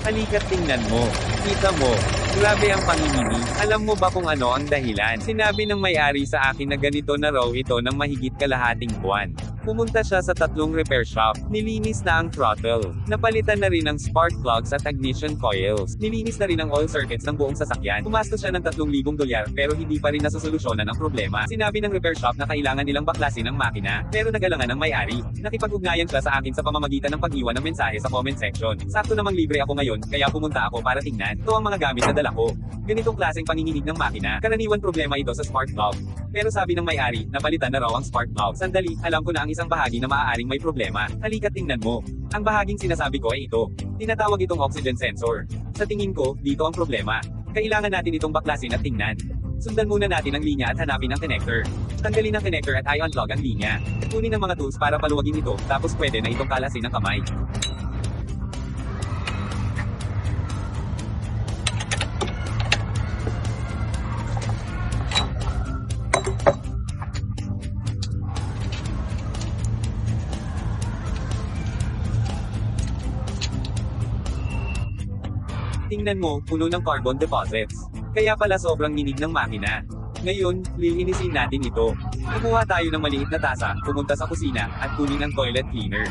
Halika't tingnan mo. Kita mo. Grabe ang panginginig. Alam mo ba kung ano ang dahilan? Sinabi ng may-ari sa akin na ganito na raw ito ng mahigit kalahating buwan. Pumunta siya sa 3 repair shop. Nilinis na ang throttle. Napalitan na rin ang spark plugs at ignition coils. Nilinis na rin ang oil circuits ng buong sasakyan. Gumastos siya ng $3,000 pero hindi pa rin nasosolusyonan ang problema. Sinabi ng repair shop na kailangan nilang baklasin ang makina. Pero nagalangan ng may-ari. Nakipag-ugnayan siya sa akin sa pamamagitan ng pag-iwan ng mensahe sa comment section. Sakto namang libre ako ngayon, kaya pumunta ako para tingnan. Ito ang mga gamit na dala ko. Ganitong klaseng panginginig ng makina. Karaniwan problema ito sa spark plug. Pero sabi ng may-ari, napalitan na raw ang spark plug. Sandali, alam ko na ang isang bahagi na maaaring may problema. Halika't tingnan mo. Ang bahaging sinasabi ko ay ito. Tinatawag itong oxygen sensor. Sa tingin ko, dito ang problema. Kailangan natin itong baklasin at tingnan. Sundan muna natin ang linya at hanapin ang connector. Tanggalin ang connector at i-unplug ang linya. Kunin ang mga tools para paluwagin ito, tapos pwede na itong kalasin ng kamay. Tingnan mo, puno ng carbon deposits. Kaya pala sobrang nginig ng makina. Ngayon, lilinisin natin ito. Kumuha tayo ng maliit na tasa, pumunta sa kusina, at kunin ang toilet cleaner.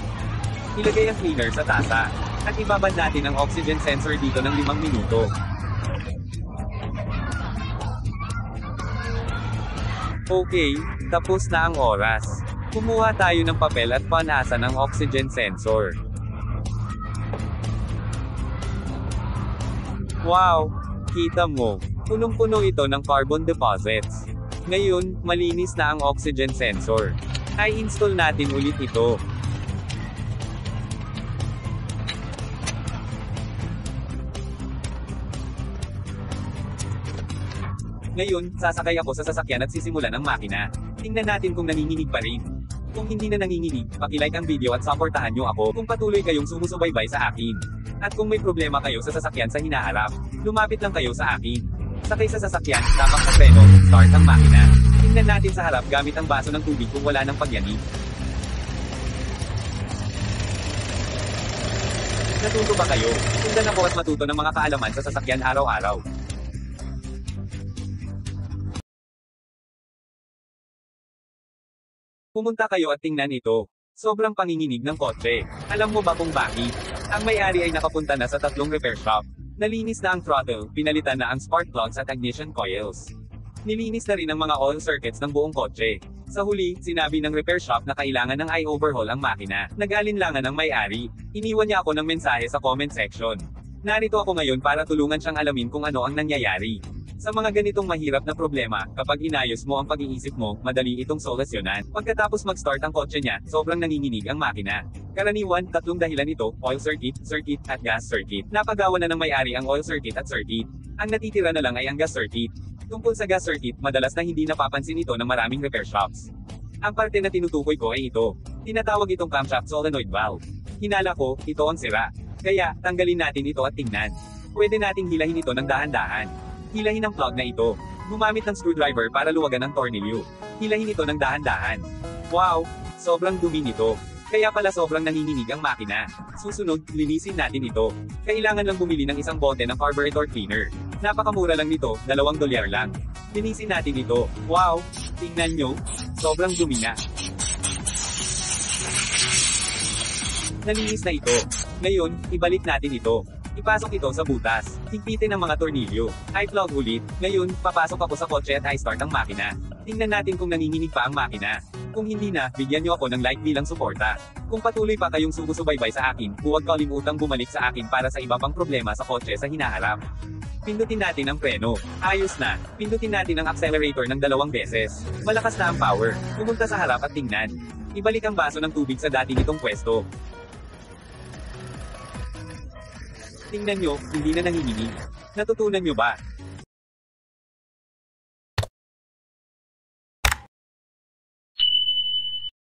Ilagay ang cleaner sa tasa. At ibabad natin ang oxygen sensor dito ng 5 minuto. Okay, tapos na ang oras. Kumuha tayo ng papel at panasan ang oxygen sensor. Wow! Kita mo, punong-puno ito ng carbon deposits. Ngayon, malinis na ang oxygen sensor. I-install natin ulit ito. Ngayon, sasakay ako sa sasakyan at sisimulan ang makina. Tingnan natin kung nanginginig pa rin. Kung hindi na nanginginig, paki-like ang video at supportahan nyo ako kung patuloy kayong sumusubaybay sa akin. At kung may problema kayo sa sasakyan sa hinaharap, lumapit lang kayo sa akin. Sakay sa sasakyan, tapak sa preno, start ang makina. Tingnan natin sa harap gamit ang baso ng tubig kung wala ng pagyanig. Natuto ba kayo? Sundan ako at matuto ng mga kaalaman sa sasakyan araw-araw. Pumunta kayo at tingnan ito. Sobrang panginginig ng kotse. Alam mo ba kung bakit? Ang may-ari ay nakapunta na sa 3 repair shop. Nalinis na ang throttle, pinalitan na ang spark plugs at ignition coils. Nilinis na rin ang mga oil circuits ng buong kotse. Sa huli, sinabi ng repair shop na kailangan ng i-overhaul ang makina. Nag-alinlangan ang may-ari. Iniwan niya ako ng mensahe sa comment section. Narito ako ngayon para tulungan siyang alamin kung ano ang nangyayari. Sa mga ganitong mahirap na problema, kapag inayos mo ang pag-iisip mo, madali itong solusyonan. Pagkatapos mag-start ang kotse niya, sobrang nanginginig ang makina. Karaniwan, 3 dahilan ito, oil circuit, at gas circuit. Napagawa na ng may-ari ang oil circuit at circuit. Ang natitira na lang ay ang gas circuit. Tungkol sa gas circuit, madalas na hindi napapansin ito ng maraming repair shops. Ang parte na tinutukoy ko ay ito. Tinatawag itong camshaft solenoid valve. Hinala ko, ito ang sira. Kaya, tanggalin natin ito at tingnan. Pwede nating hilahin ito ng dahan-dahan. Hilahin ang plug na ito. Gumamit ng screwdriver para luwagan ang tornilyo. Hilahin ito ng dahan-dahan. Wow! Sobrang dumi nito. Kaya pala sobrang nanginginig ang makina. Susunod, linisin natin ito. Kailangan lang bumili ng isang bote ng carburetor cleaner. Napakamura lang nito, $2 lang. Linisin natin ito. Wow! Tingnan nyo. Sobrang dumi na. Nalinis na ito. Ngayon, ibalik natin ito. Ipasok ito sa butas. Higpitin ang mga tornilyo. I-plug ulit. Ngayon, papasok ako sa kotse at i-start ang makina. Tingnan natin kung nanginginig pa ang makina. Kung hindi na, bigyan nyo ako ng like bilang suporta. Kung patuloy pa kayong sumusubaybay sa akin, huwag kalimutang bumalik sa akin para sa iba pang problema sa kotse sa hinaharap. Pindutin natin ang preno. Ayos na. Pindutin natin ang accelerator ng 2 beses. Malakas na ang power. Pumunta sa harap at tingnan. Ibalik ang baso ng tubig sa dati nitong pwesto. Tingnan nyo, hindi na nanginginig. Natutunan nyo ba?